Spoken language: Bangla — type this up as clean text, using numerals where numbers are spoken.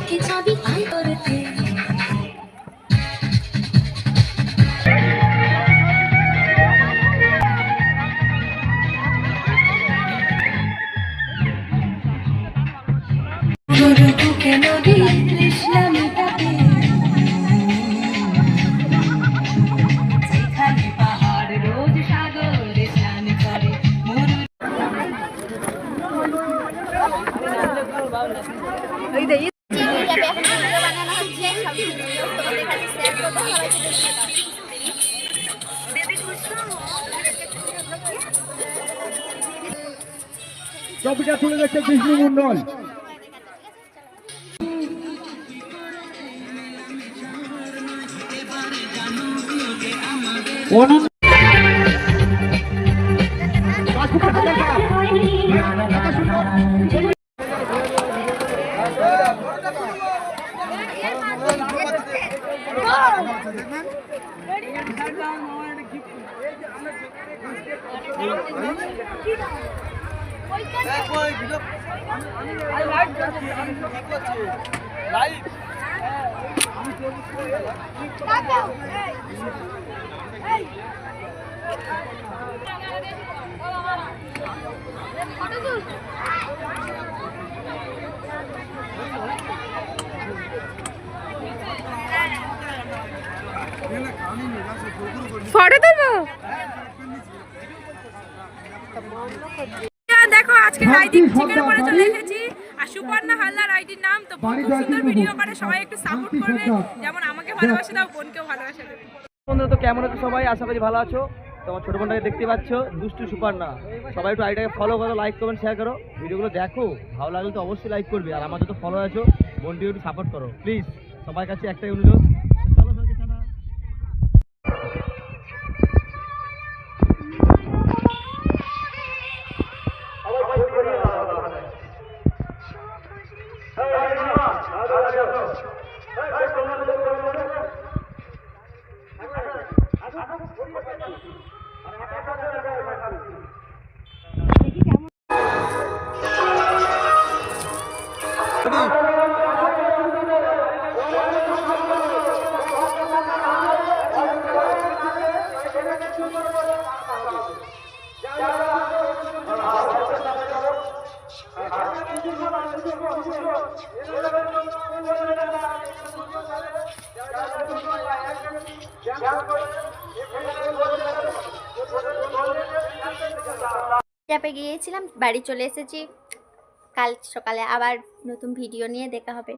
কি চাবি অন্তরেতে গরু বুকে নদী তৃষ্ণা মেটাতে যেখানে পাহাড় রোজ সাগরে স্নান করে মরু টপিটা তুলে যাচ্ছে বিষ্ণু মন্ডল। ফটো তুলবো। দেখো আজকে রাইডিং চিকেন করে চলে এসেছি আর সুপর্ণা হালদার রাইডির নাম তো খুব সুন্দর ভিডিও করে সবাই একটু সাপোর্ট করবে যেমন আমাকে ভালোবাসে দাও বোনকেও ভালোবাসে দেবে। বন্ধুরা তো কেমন আছো সবাই, আশা করি ভালো আছো। তোমার ছোট বোনটাকে দেখতে পাচ্ছ দুষ্টু সুপর্ণা, সবাই একটু আইডিটাকে ফলো করো, লাইক কমেন্ট শেয়ার করো, ভিডিওগুলো দেখো, ভালো লাগলে তো অবশ্যই লাইক করবে আর আমার যত ফলো আছো বোনটিকে একটু সাপোর্ট করো প্লিজ, সবার কাছে একটাই অনুরোধ। চাপে গিয়েছিলাম, বাড়ি চলে এসেছি। কাল সকালে আবার নতুন ভিডিও নিয়ে দেখা হবে।